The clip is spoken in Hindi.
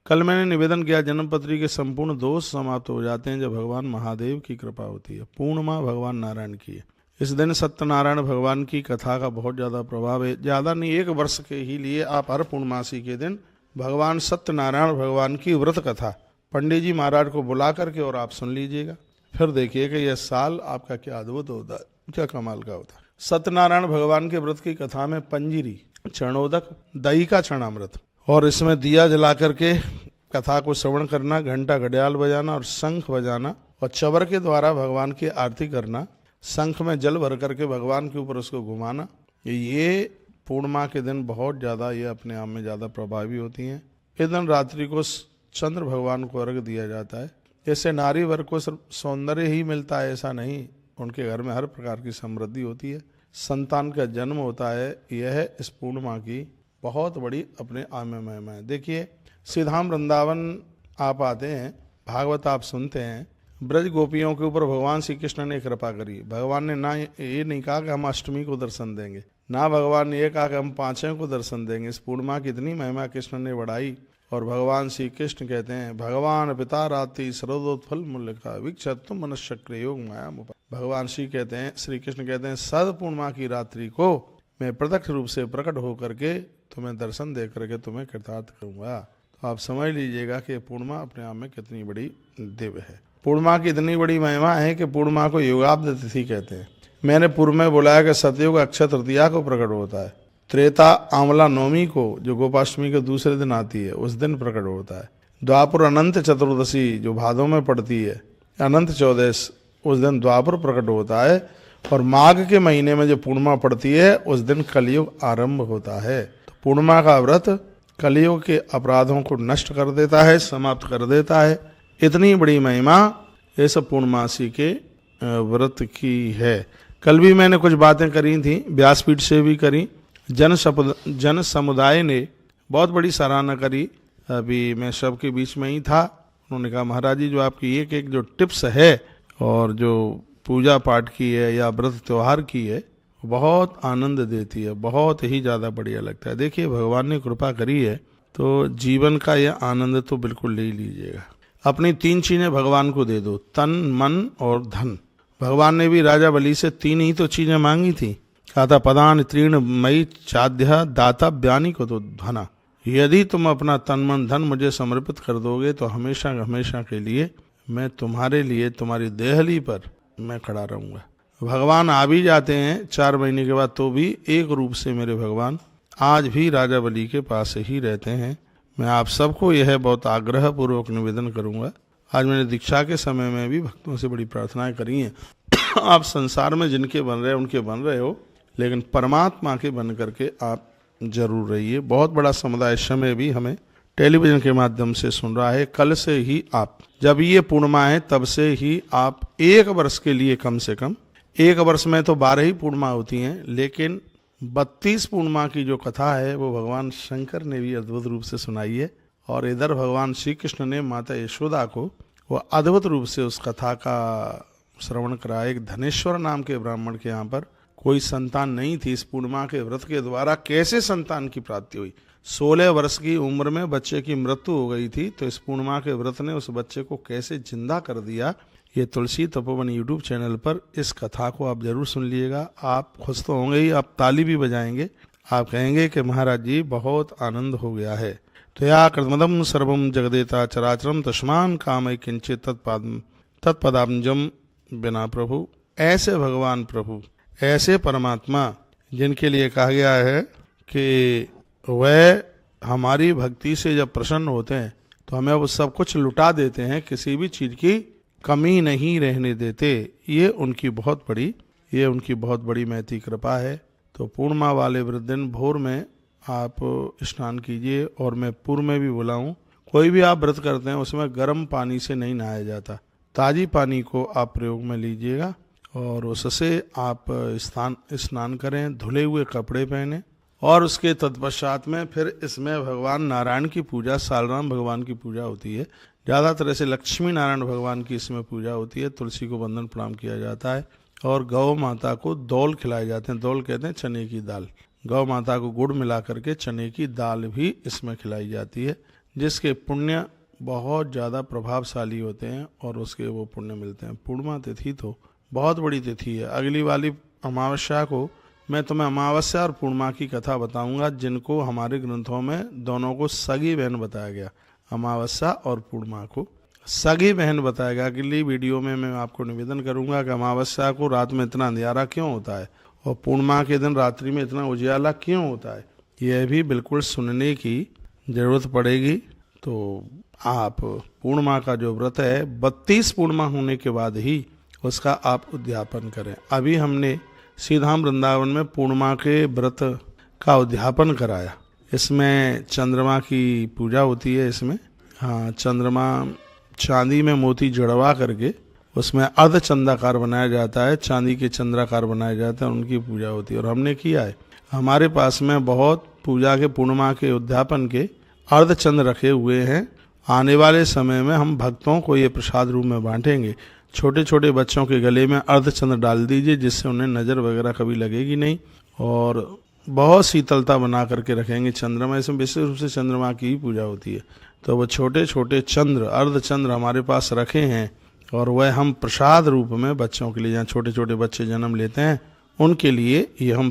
कल मैंने निवेदन किया जन्मपत्री के संपूर्ण दोष समाप्त हो जाते हैं जब भगवान महादेव की कृपा होती है। पूर्णिमा भगवान नारायण की है। इस दिन सत्यनारायण भगवान की कथा का बहुत ज़्यादा प्रभाव है। ज़्यादा नहीं, 1 वर्ष के ही लिए आप हर पूर्णमासी के दिन भगवान सत्यनारायण भगवान की व्रत कथा पंडित जी महाराज को बुला करके और आप सुन लीजिएगा। फिर देखिए कि यह साल आपका क्या अद्भुत होता है, क्या कमाल का होता है। सत्यनारायण भगवान के व्रत की कथा में पंजीरी, चरणोदक, दही का चरणामृत और इसमें दिया जला करके कथा को श्रवण करना, घंटा घड़ियाल बजाना और शंख बजाना और चवर के द्वारा भगवान की आरती करना, शंख में जल भर करके भगवान के ऊपर उसको घुमाना, ये पूर्णिमा के दिन बहुत ज़्यादा ये अपने आप में ज़्यादा प्रभावी होती हैं। इस दिन रात्रि को चंद्र भगवान को अर्घ दिया जाता है। जैसे नारी वर्ग को सिर्फ सौंदर्य ही मिलता है ऐसा नहीं, उनके घर में हर प्रकार की समृद्धि होती है, संतान का जन्म होता है। यह इस पूर्णिमा की बहुत बड़ी अपने आप में महिमा है। देखिए, सीधाम वृंदावन आप आते हैं, भागवत आप सुनते हैं, ब्रज गोपियों के ऊपर भगवान श्री कृष्ण ने कृपा करी। भगवान ने ना ये नहीं कहा कि हम अष्टमी को दर्शन देंगे, ना भगवान ने ये कहा कि हम पांचवें को दर्शन देंगे। इस पूर्णिमा की इतनी महिमा कृष्ण ने बढ़ाई और भगवान श्री कृष्ण कहते हैं, भगवान पिता रात्रि सर्वोत्फल मूल्य का विक्षत तुम मनुष्य योग माया। भगवान श्री कहते हैं, श्री कृष्ण कहते हैं, सद पूर्णिमा की रात्रि को मैं प्रत्यक्ष रूप से प्रकट होकर के तुम्हें दर्शन दे करके तुम्हें कृतार्थ करूंगा। तो आप समझ लीजिएगा कि पूर्णिमा अपने आप में कितनी बड़ी दिव्य है। पूर्णिमा की इतनी बड़ी महिमा है कि पूर्णिमा को युगाब्द तिथि कहते हैं। मैंने पूर्व में बोला कि सतयुग अक्षय तृतीया को प्रकट होता है, त्रेता आंवला नवमी को जो गोपाष्टमी के दूसरे दिन आती है उस दिन प्रकट होता है, द्वापर अनंत चतुर्दशी जो भादों में पड़ती है, अनंत चौदस उस दिन द्वापर प्रकट होता है, और माघ के महीने में जो पूर्णिमा पड़ती है उस दिन कलयुग आरंभ होता है। तो पूर्णिमा का व्रत कलयुग के अपराधों को नष्ट कर देता है, समाप्त कर देता है। इतनी बड़ी महिमा इस पूर्णमासी के व्रत की है। कल भी मैंने कुछ बातें करी थी, व्यासपीठ से भी करी। जन समुदाय ने बहुत बड़ी सराहना करी। अभी मैं सबके बीच में ही था, उन्होंने कहा महाराज जी जो आपकी एक एक जो टिप्स है और जो पूजा पाठ की है या व्रत त्यौहार की है बहुत आनंद देती है, बहुत ही ज़्यादा बढ़िया लगता है। देखिए, भगवान ने कृपा करी है तो जीवन का यह आनंद तो बिल्कुल ले लीजिएगा। अपनी 3 चीज़ें भगवान को दे दो, तन मन और धन। भगवान ने भी राजा बलि से 3 ही तो चीज़ें मांगी थी। कहा था पदान तीर्ण मई चाद्य दाता ब्यानी को तो धना। यदि तुम अपना तन मन धन मुझे समर्पित कर दोगे तो हमेशा हमेशा के लिए मैं तुम्हारे लिए तुम्हारी देहली पर मैं खड़ा रहूँगा। भगवान आ भी जाते हैं 4 महीने के बाद तो भी एक रूप से मेरे भगवान आज भी राजा बलि के पास ही रहते हैं। मैं आप सबको यह बहुत आग्रह पूर्वक निवेदन करूंगा। आज मैंने दीक्षा के समय में भी भक्तों से बड़ी प्रार्थनाएं करी हैं। आप संसार में जिनके बन रहे उनके बन रहे हो, लेकिन परमात्मा के बन करके आप जरूर रहिए। बहुत बड़ा समुदाय समय भी हमें टेलीविजन के माध्यम से सुन रहा है। कल से ही आप, जब ये पूर्णिमा है तब से ही आप 1 वर्ष के लिए कम से कम, 1 वर्ष में तो 12 ही पूर्णिमा होती हैं, लेकिन 32 पूर्णिमा की जो कथा है वो भगवान शंकर ने भी अद्भुत रूप से सुनाई है। और इधर भगवान श्री कृष्ण ने माता यशोदा को वो अद्भुत रूप से उस कथा का श्रवण कराया। एक धनेश्वर नाम के ब्राह्मण के यहाँ पर कोई संतान नहीं थी। इस पूर्णिमा के व्रत के द्वारा कैसे संतान की प्राप्ति हुई। 16 वर्ष की उम्र में बच्चे की मृत्यु हो गई थी, तो इस पूर्णिमा के व्रत ने उस बच्चे को कैसे जिंदा कर दिया। ये तुलसी तपोवन यूट्यूब चैनल पर इस कथा को आप जरूर सुन लीजिएगा। आप खुश तो होंगे ही, आप ताली भी बजाएंगे, आप कहेंगे कि महाराज जी बहुत आनंद हो गया है। तो या कृतमदम सर्वम जगदेता चराचरम तस्मान कामय किंचित तत्पदाब्जम बिना प्रभु। ऐसे भगवान प्रभु, ऐसे परमात्मा जिनके लिए कहा गया है कि वह हमारी भक्ति से जब प्रसन्न होते हैं तो हमें वो सब कुछ लुटा देते हैं, किसी भी चीज की कमी नहीं रहने देते। ये उनकी बहुत बड़ी महती कृपा है। तो पूर्णिमा वाले व्रत दिन भोर में आप स्नान कीजिए। और मैं पूर्व में भी बोला हूँ, कोई भी आप व्रत करते हैं उसमें गर्म पानी से नहीं नहाया जाता, ताजी पानी को आप प्रयोग में लीजिएगा और उससे आप स्नान करें, धुले हुए कपड़े पहने। और उसके तत्पश्चात में फिर इसमें भगवान नारायण की पूजा, सालराम भगवान की पूजा होती है। ज़्यादातर ऐसे लक्ष्मी नारायण भगवान की इसमें पूजा होती है। तुलसी को वंदन प्रणाम किया जाता है और गौ माता को दौल खिलाए जाते हैं। दौल कहते हैं चने की दाल। गौ माता को गुड़ मिला करके चने की दाल भी इसमें खिलाई जाती है, जिसके पुण्य बहुत ज़्यादा प्रभावशाली होते हैं और उसके वो पुण्य मिलते हैं। पूर्णिमा तिथि तो बहुत बड़ी तिथि है। अगली वाली अमावस्या को मैं तुम्हें अमावस्या और पूर्णिमा की कथा बताऊंगा, जिनको हमारे ग्रंथों में दोनों को सगी बहन बताया गया। अमावस्या और पूर्णिमा को सगी बहन बताया गया। अगली वीडियो में मैं आपको निवेदन करूंगा कि अमावस्या को रात में इतना अंधियारा क्यों होता है और पूर्णिमा के दिन रात्रि में इतना उजियाला क्यों होता है, यह भी बिल्कुल सुनने की जरूरत पड़ेगी। तो आप पूर्णिमा का जो व्रत है 32 पूर्णिमा होने के बाद ही उसका आप उद्यापन करें। अभी हमने सीधाम वृंदावन में पूर्णिमा के व्रत का उद्यापन कराया। इसमें चंद्रमा की पूजा होती है। इसमें हाँ, चंद्रमा चांदी में मोती जड़वा करके उसमें अर्धचंद्राकार बनाया जाता है, चांदी के चंद्राकार बनाए जाते हैं, उनकी पूजा होती है और हमने किया है। हमारे पास में बहुत पूजा के पूर्णिमा के उद्यापन के अर्धचंद्र रखे हुए हैं। आने वाले समय में हम भक्तों को ये प्रसाद रूप में बांटेंगे। छोटे छोटे बच्चों के गले में अर्धचंद्र डाल दीजिए, जिससे उन्हें नज़र वगैरह कभी लगेगी नहीं और बहुत शीतलता बना करके रखेंगे। चंद्रमा, इसमें विशेष रूप से चंद्रमा की ही पूजा होती है। तो वो छोटे छोटे चंद्र, अर्धचंद्र हमारे पास रखे हैं और वह हम प्रसाद रूप में बच्चों के लिए, जहाँ छोटे छोटे बच्चे जन्म लेते हैं उनके लिए ये हम